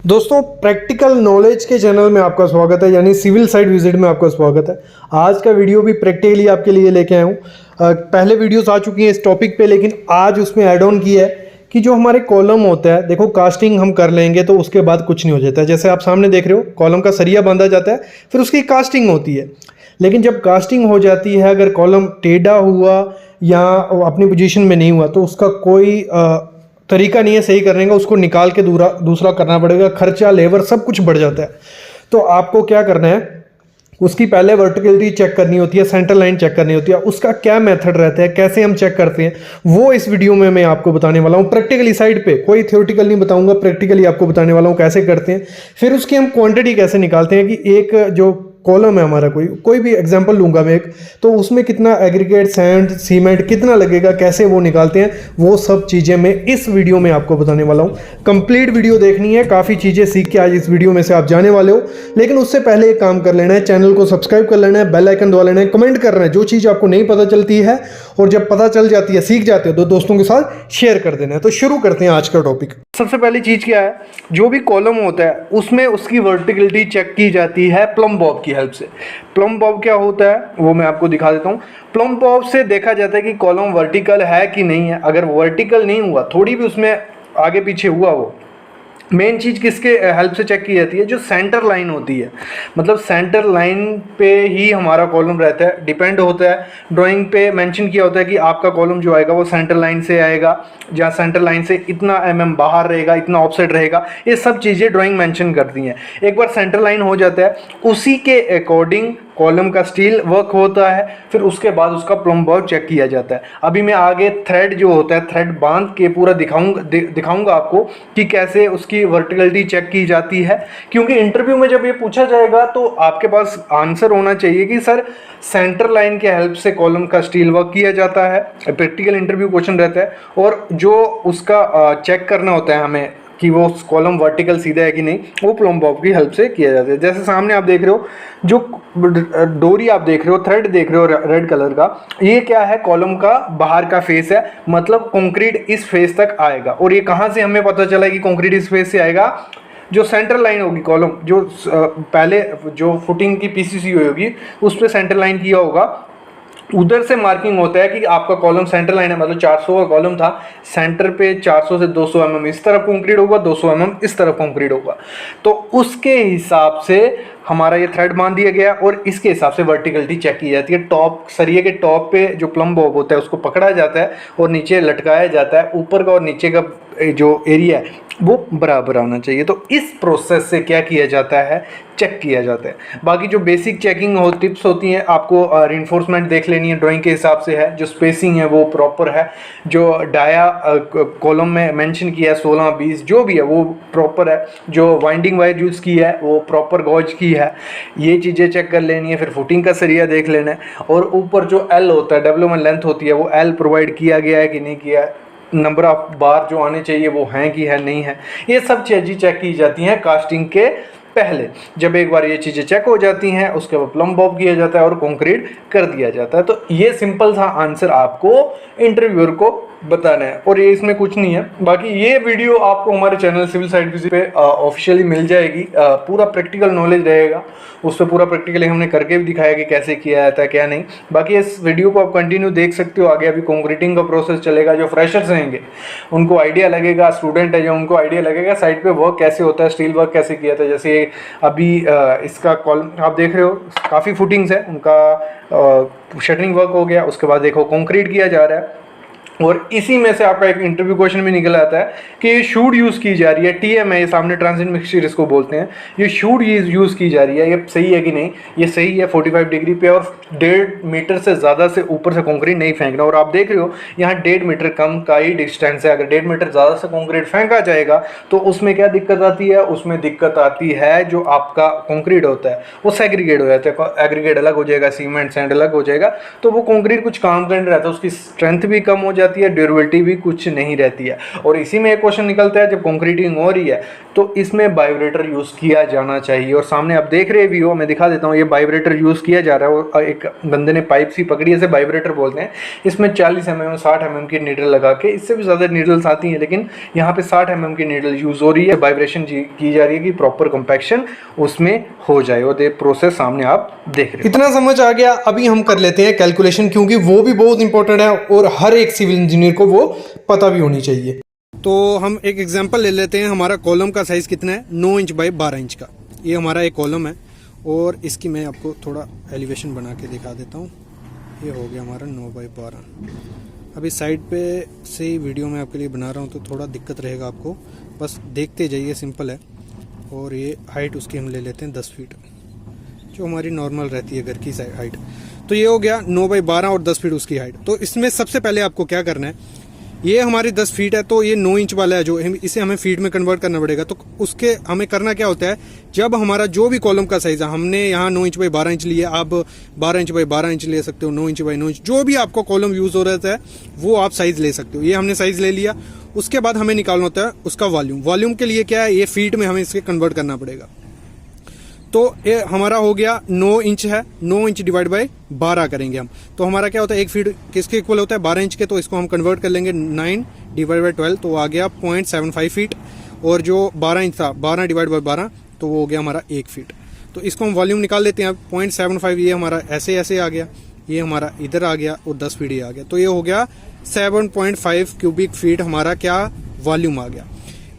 दोस्तों practical knowledge के channel में आपका स्वागत है, यानी सिविल साइट विजिट में आपका स्वागत है। आज का वीडियो भी प्रैक्टिकली आपके लिए लेके आया हूँ। पहले वीडियोस आ चुकी हैं इस टॉपिक पे, लेकिन आज उसमें ऐड ऑन किया है कि जो हमारे कॉलम होता है, देखो कास्टिंग हम कर लेंगे तो उसके बाद कुछ नहीं हो जाता है। जैसे आप सामने देख रहे हो, कॉलम का सरिया बांधा जाता है, फिर उसकी कास्टिंग होती है। लेकिन जब कास्टिंग हो जाती है, अगर कॉलम टेढ़ा हुआ या अपनी पोजीशन में नहीं हुआ तो उसका कोई तरीका नहीं है सही करने का, उसको निकाल के दूसरा करना पड़ेगा। खर्चा, लेबर, सब कुछ बढ़ जाता है। तो आपको क्या करना है, उसकी पहले वर्टिकलिटी चेक करनी होती है, सेंटर लाइन चेक करनी होती है। उसका क्या मेथड रहता है, कैसे हम चेक करते हैं, वो इस वीडियो में मैं आपको बताने वाला हूँ। प्रैक्टिकली साइड पे, कोई थ्योरेटिकल नहीं बताऊंगा, प्रैक्टिकली आपको बताने वाला हूँ कैसे करते हैं। फिर उसकी हम क्वांटिटी कैसे निकालते हैं कि एक जो कॉलम है हमारा, कोई भी एग्जांपल लूंगा मैं एक, तो उसमें कितना एग्रीगेट, सैंड, सीमेंट कितना लगेगा, कैसे वो निकालते हैं, वो सब चीज़ें मैं इस वीडियो में आपको बताने वाला हूँ। कंप्लीट वीडियो देखनी है, काफ़ी चीज़ें सीख के आज इस वीडियो में से आप जाने वाले हो। लेकिन उससे पहले एक काम कर लेना है, चैनल को सब्सक्राइब कर लेना है, बेल आइकन दबा लेना है, कमेंट करना है जो चीज़ आपको नहीं पता चलती है, और जब पता चल जाती है, सीख जाते हो, तो दोस्तों के साथ शेयर कर देना है। तो शुरू करते हैं आज का टॉपिक। सबसे पहली चीज़ क्या है, जो भी कॉलम होता है उसमें उसकी वर्टिकलिटी चेक की जाती है प्लम बॉब की हेल्प से। प्लम बॉब क्या होता है वो मैं आपको दिखा देता हूँ। प्लम बॉब से देखा जाता है कि कॉलम वर्टिकल है कि नहीं है। अगर वर्टिकल नहीं हुआ, थोड़ी भी उसमें आगे पीछे हुआ, वो मेन चीज़ किसके हेल्प से चेक की जाती है, जो सेंटर लाइन होती है। मतलब सेंटर लाइन पे ही हमारा कॉलम रहता है, डिपेंड होता है। ड्राइंग पे मेंशन किया होता है कि आपका कॉलम जो आएगा वो सेंटर लाइन से आएगा, जहाँ सेंटर लाइन से इतना mm बाहर रहेगा, इतना ऑफसेट रहेगा। ये सब चीज़ें ड्राइंग मेंशन करती हैं। एक बार सेंटर लाइन हो जाता है, उसी के अकॉर्डिंग कॉलम का स्टील वर्क होता है। फिर उसके बाद उसका प्लम बॉब चेक किया जाता है। अभी मैं आगे थ्रेड जो होता है, थ्रेड बांध के पूरा दिखाऊंगा आपको कि कैसे उसकी वर्टिकलिटी चेक की जाती है। क्योंकि इंटरव्यू में जब ये पूछा जाएगा तो आपके पास आंसर होना चाहिए कि सर सेंटर लाइन के हेल्प से कॉलम का स्टील वर्क किया जाता है। प्रैक्टिकल इंटरव्यू क्वेश्चन रहता है, और जो उसका चेक करना होता है हमें कि वो कॉलम वर्टिकल सीधा है कि नहीं, वो प्लम बॉब की हेल्प से किया जाता है। जैसे सामने आप देख रहे हो, जो डोरी आप देख रहे हो, थ्रेड देख रहे हो रेड कलर का, ये क्या है, कॉलम का बाहर का फेस है। मतलब कंक्रीट इस फेस तक आएगा। और ये कहाँ से हमें पता चला कि कंक्रीट इस फेस से आएगा, जो सेंटर लाइन होगी कॉलम, जो पहले जो फुटिंग की पीसीसी हुई होगी उस पर सेंटर लाइन किया होगा, उधर से मार्किंग होता है कि आपका कॉलम सेंटर लाइन है। मतलब 400 का कॉलम था, सेंटर पे 400 से 200 mm इस तरफ कंक्रीट होगा, 200 mm इस तरफ कंक्रीट होगा। तो उसके हिसाब से हमारा ये थ्रेड बांध दिया गया, और इसके हिसाब से वर्टिकलिटी चेक की जाती है। टॉप, सरिये के टॉप पे जो प्लम बॉब होता है उसको पकड़ा जाता है और नीचे लटकाया जाता है। ऊपर का और नीचे का जो एरिया है वो बराबर आना चाहिए। तो इस प्रोसेस से क्या किया जाता है, चेक किया जाता है। बाकी जो बेसिक चेकिंग हो टिप्स होती हैं, आपको रिइंफोर्समेंट देख लेनी है, ड्राइंग के हिसाब से है, जो स्पेसिंग है वो प्रॉपर है, जो डाया कॉलम में मेंशन किया है 16-20 जो भी है वो प्रॉपर है, जो वाइंडिंग वायर यूज़ की है वो प्रॉपर गॉज की है, ये चीज़ें चेक कर लेनी है। फिर फुटिंग का सरिया देख लेना है, और ऊपर जो एल होता है, डेवलपमेंट लेंथ होती है, वो एल प्रोवाइड किया गया है कि नहीं किया है, नंबर ऑफ बार जो आने चाहिए वो हैं कि है नहीं है। ये सब चीज़ें चेक की जाती हैं कास्टिंग के पहले। जब एक बार ये चीज़ें चेक हो जाती हैं, उसके बाद प्लम बॉब किया जाता है और कंक्रीट कर दिया जाता है। तो ये सिंपल सा आंसर आपको इंटरव्यूअर को बताना है, और ये इसमें कुछ नहीं है। बाकी ये वीडियो आपको हमारे चैनल सिविल साइट विजिट पे ऑफिशियली मिल जाएगी। पूरा प्रैक्टिकल नॉलेज रहेगा, उस पर पूरा प्रैक्टिकली हमने करके भी दिखाया कि कैसे किया जाता है क्या नहीं। बाकी इस वीडियो को आप कंटिन्यू देख सकते हो। आगे अभी कंक्रीटिंग का प्रोसेस चलेगा, जो फ्रेशर्स रहेंगे उनको आइडिया लगेगा, स्टूडेंट है जो उनको आइडिया लगेगा साइड पे वर्क कैसे होता है, स्टील वर्क कैसे किया था। जैसे अभी इसका कॉलम आप देख रहे हो, काफ़ी फुटिंग्स है, उनका शटरिंग वर्क हो गया, उसके बाद देखो कंक्रीट किया जा रहा है। और इसी में से आपका एक इंटरव्यू क्वेश्चन भी निकल आता है कि ये शूड यूज़ की जा रही है, टीएम है, ये सामने ट्रांजिट मिक्सचर इसको बोलते हैं, ये शूड यूज़ की जा रही है, ये सही है कि नहीं। ये सही है 45 डिग्री पे, और 1.5 मीटर से ज़्यादा से ऊपर से कंक्रीट नहीं फेंकना। और आप देख रहे हो यहाँ 1.5 मीटर कम का ही डिस्टेंस है। अगर 1.5 मीटर ज़्यादा से कंक्रीट फेंका जाएगा तो उसमें क्या दिक्कत आती है, उसमें दिक्कत आती है जो आपका कंक्रीट होता है वो सेग्रीगेट हो जाता है, एग्रीगेट अलग हो जाएगा, सीमेंट सैंड अलग हो जाएगा, तो वो कंक्रीट कुछ काम का नहीं रहता, उसकी स्ट्रेंथ भी कम हो जाती जाती है, ड्यूरेबिलिटी भी कुछ नहीं रहती है। और इसी में एक क्वेश्चन निकलता है, जब कंक्रीटिंग हो रही है तो इसमें वाइब्रेटर यूज़ किया जाना चाहिए। और सामने आप देख रहे भी हो, मैं दिखा देता हूँ, ये वाइब्रेटर यूज़ किया जा रहा है। और एक बंदे ने पाइप सी पकड़ी है, इसे वाइब्रेटर बोलते हैं। इसमें 40 mm 60 mm की नीडल लगा के, इससे भी ज़्यादा नीडल्स आती हैं, लेकिन यहाँ पे 60 mm की नीडल यूज़ हो रही है। वाइब्रेशन की जा रही है कि प्रॉपर कंपैक्शन उसमें हो जाए। और ये प्रोसेस सामने आप देख रहे हो। इतना समझ आ गया। अभी हम कर लेते हैं कैलकुलेशन, क्योंकि वो भी बहुत इंपॉर्टेंट है और हर एक सिविल इंजीनियर को वो पता भी होनी चाहिए। तो हम एक एग्जांपल ले लेते हैं। हमारा कॉलम का साइज़ कितना है? 9 इंच बाई 12 इंच का ये हमारा एक कॉलम है। और इसकी मैं आपको थोड़ा एलिवेशन बना के दिखा देता हूँ। ये हो गया हमारा 9 बाई 12। अभी साइड पे से ही वीडियो में आपके लिए बना रहा हूँ तो थोड़ा दिक्कत रहेगा आपको, बस देखते जाइए, सिंपल है। और ये हाइट उसकी हम ले लेते हैं 10 फीट, जो हमारी नॉर्मल रहती है घर की हाइट। तो ये हो गया 9 बाई 12 और 10 फीट उसकी हाइट। तो इसमें सबसे पहले आपको क्या करना है, ये हमारी 10 फीट है तो ये 9 इंच वाला है, जो इसे हमें फीट में कन्वर्ट करना पड़ेगा। तो उसके हमें करना क्या होता है, जब हमारा जो भी कॉलम का साइज है, हमने यहाँ 9 इंच बाई 12 इंच लिया, आप 12 इंच बाई 12 इंच ले सकते हो, 9 इंच बाई 9 इंच, जो भी आपको कॉलम यूज हो रहा है वो आप साइज ले सकते हो। ये हमने साइज ले लिया। उसके बाद हमें निकालना होता है उसका वॉल्यूम। वॉल्यूम के लिए क्या है, ये फीट में हमें इसके कन्वर्ट करना पड़ेगा। तो ये हमारा हो गया 9 इंच है, 9 इंच डिवाइड बाई 12 करेंगे हम। तो हमारा क्या होता है, एक फीट किसके इक्वल होता है, 12 इंच के। तो इसको हम कन्वर्ट कर लेंगे 9 डिवाइड बाई 12, तो आ गया 0.75 फीट। और जो 12 इंच था, 12 डिवाइड बाई 12, तो वो हो गया हमारा 1 फीट। तो इसको हम वॉल्यूम निकाल लेते हैं। 0.75 ये हमारा ऐसे आ गया, ये हमारा इधर आ गया, और 10 फीट ये आ गया। तो ये हो गया 7.5 क्यूबिक फीट हमारा क्या वॉल्यूम आ गया।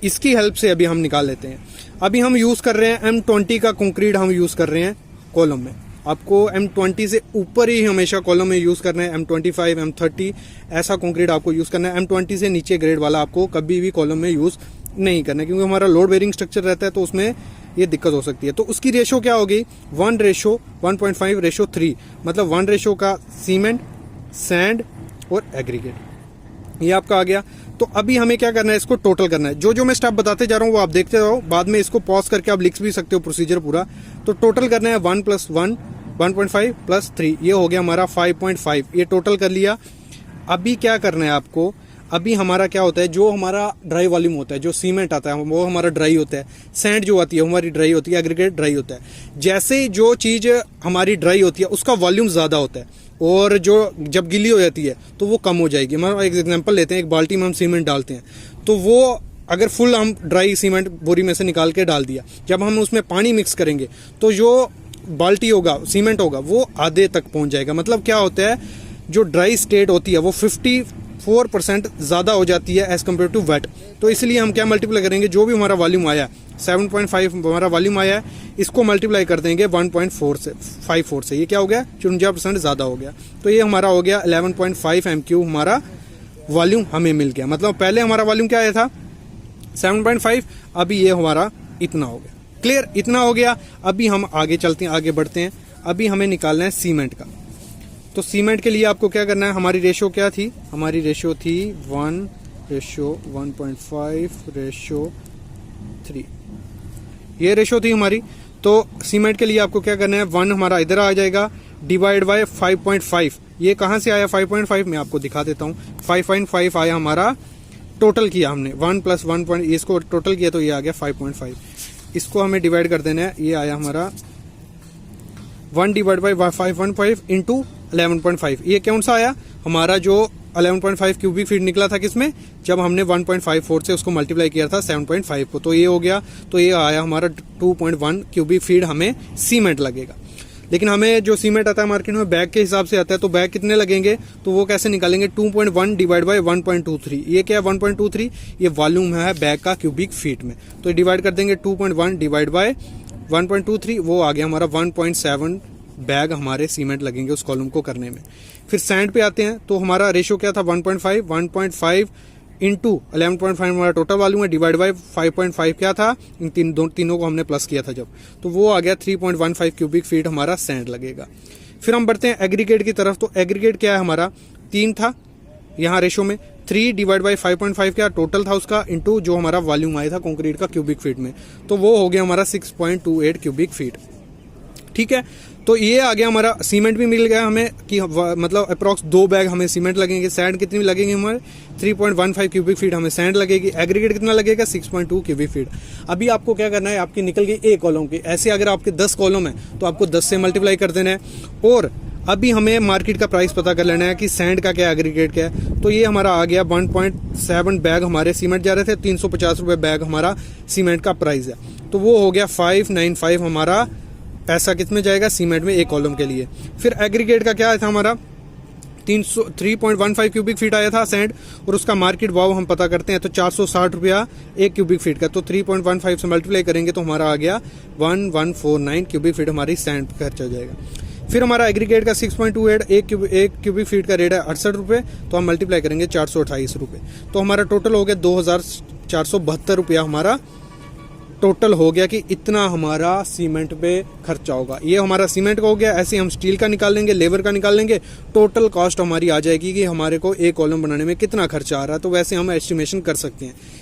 इसकी हेल्प से अभी हम निकाल लेते हैं। अभी हम यूज़ कर रहे हैं M20 का कंक्रीट, हम यूज़ कर रहे हैं कॉलम में। आपको M20 से ऊपर ही हमेशा कॉलम में यूज़ करना है। M25, M30 ऐसा कंक्रीट आपको यूज़ करना है। M20 से नीचे ग्रेड वाला आपको कभी भी कॉलम में यूज़ नहीं करना है, क्योंकि हमारा लोड बेरिंग स्ट्रक्चर रहता है, तो उसमें ये दिक्कत हो सकती है। तो उसकी रेशो क्या होगी, 1:1.5:3, मतलब 1 रेशो का सीमेंट, सैंड और एग्रीगेट, ये आपका आ गया। तो अभी हमें क्या करना है, इसको टोटल करना है। जो जो मैं स्टेप बताते जा रहा हूँ वो आप देखते रहो, बाद में इसको पॉज करके आप लिख भी सकते हो प्रोसीजर पूरा। तो टोटल करना है 1 + 1 1.5 + 3, ये हो गया हमारा 5.5। ये टोटल कर लिया। अभी क्या करना है आपको, अभी हमारा क्या होता है, जो हमारा ड्राई वॉल्यूम होता है, जो सीमेंट आता है वो हमारा ड्राई होता है, सैंड जो आती है हमारी ड्राई होती है, एग्रीगेट ड्राई होता है। जैसे जो चीज़ हमारी ड्राई होती है उसका वॉल्यूम ज़्यादा होता है, और जो जब गीली हो जाती है तो वो कम हो जाएगी। हम एक एग्जांपल लेते हैं, एक बाल्टी में हम सीमेंट डालते हैं, तो वो अगर फुल हम ड्राई सीमेंट बोरी में से निकाल के डाल दिया, जब हम उसमें पानी मिक्स करेंगे तो जो बाल्टी होगा, सीमेंट होगा, वो आधे तक पहुंच जाएगा। मतलब क्या होता है, जो ड्राई स्टेट होती है वो 54% ज़्यादा हो जाती है एज़ कम्पेयर टू वेट। तो इसलिए हम क्या मल्टीप्लाई करेंगे, जो भी हमारा वॉल्यूम आया 7.5 हमारा वॉल्यूम आया है, इसको मल्टीप्लाई कर देंगे 1.54 से, ये क्या हो गया, 54% ज़्यादा हो गया। तो ये हमारा हो गया 11.5 MQ हमारा वॉल्यूम हमें मिल गया। मतलब पहले हमारा वॉल्यूम क्या आया था 7.5, अभी ये हमारा इतना हो गया। क्लियर, इतना हो गया। अभी हम आगे चलते हैं, आगे बढ़ते हैं। अभी हमें निकालना है सीमेंट का। तो सीमेंट के लिए आपको क्या करना है, हमारी रेशो क्या थी, हमारी रेशो थी 1:1.5:3, ये रेशो थी हमारी। तो सीमेंट के लिए आपको क्या करना है, 1 हमारा इधर आ जाएगा, डिवाइड बाय 5.5। ये कहाँ से आया 5.5, मैं आपको दिखा देता हूँ। 5.5 आया हमारा, टोटल किया हमने 1 + 1. इसको टोटल किया तो ये आ गया 5.5। इसको हमें डिवाइड कर देना है, ये आया हमारा 1 डिवाइड बाई 5.5 इंटू 11.5। ये कौन सा आया, हमारा जो 11.5 क्यूबिक फीट निकला था किसमें, जब हमने 1.54 से उसको मल्टीप्लाई किया था 7.5 को। तो ये हो गया, तो ये आया हमारा 2.1 क्यूबिक फीट हमें सीमेंट लगेगा। लेकिन हमें जो सीमेंट आता है मार्केट में बैग के हिसाब से आता है, तो बैग कितने लगेंगे, तो वो कैसे निकालेंगे, 2.1 डिवाइड बाई 1.23। ये क्या है 1.23, ये वॉल्यूम है बैग का क्यूबिक फीट में। तो डिवाइड कर देंगे 2.1 डिवाइड बाय 1.23, वो आ गया हमारा 1.7 बैग हमारे सीमेंट लगेंगे उस कॉलम को करने में। फिर सैंड पे आते हैं, तो हमारा रेशो क्या था 1.5 इंटू 11.5 हमारा टोटल वॉल्यूम है, डिवाइड बाय 5.5 क्या था, इन तीनों को हमने प्लस किया था जब, तो वो आ गया 3.15 क्यूबिक फीट हमारा सैंड लगेगा। फिर हम बढ़ते हैं एग्रीगेट की तरफ। तो एग्रीगेट क्या है हमारा, 3 था यहाँ रेशो में, 3 डिवाइड बाई 5.5 क्या टोटल था उसका, इंटू जो हमारा वॉल्यूम आया था कंक्रीट का क्यूबिक फीट में, तो वो हो गया हमारा 6.28 क्यूबिक फीट। ठीक है। तो ये आ गया हमारा, सीमेंट भी मिल गया हमें कि मतलब अप्रॉक्स 2 बैग हमें सीमेंट लगेंगे। सैंड कितनी लगेगी हमारे 3.15 क्यूबिक फीट हमें सैंड लगेगी। एग्रीगेट कितना लगेगा 6.2 क्यूबिक फीट। अभी आपको क्या करना है, आपकी निकल गई एक कॉलम की, ऐसे अगर आपके 10 कॉलम है तो आपको 10 से मल्टीप्लाई कर देना है। और अभी हमें मार्केट का प्राइस पता कर लेना है कि सैंड का क्या एग्रीगेट क्या है। तो ये हमारा आ गया 1.7 बैग हमारे सीमेंट जा रहे थे, 350 रुपये बैग हमारा सीमेंट का प्राइस है। तो वो हो गया 595 हमारा पैसा कितने जाएगा सीमेंट में एक कॉलम के लिए। फिर एग्रीगेट का क्या था हमारा 3.15 क्यूबिक फीट आया था सैंड, और उसका मार्केट भाव हम पता करते हैं तो 460 रुपया एक क्यूबिक फीट का। तो 3.15 से मल्टीप्लाई करेंगे तो हमारा आ गया 1149 क्यूबिक फीट हमारी सैंड खर्च हो जाएगा। फिर हमारा एग्रीगेट का 6.28 एक क्यूबिक फीट का रेट है 68 रुपये, तो हम मल्टीप्लाई करेंगे 428 रुपये। तो हमारा टोटल हो गया 2472 रुपया हमारा टोटल हो गया कि इतना हमारा सीमेंट पे खर्चा होगा। ये हमारा सीमेंट का हो गया। ऐसे हम स्टील का निकाल लेंगे, लेबर का निकाल लेंगे, टोटल कॉस्ट हमारी आ जाएगी कि हमारे को एक कॉलम बनाने में कितना खर्चा आ रहा है। तो वैसे हम एस्टिमेशन कर सकते हैं।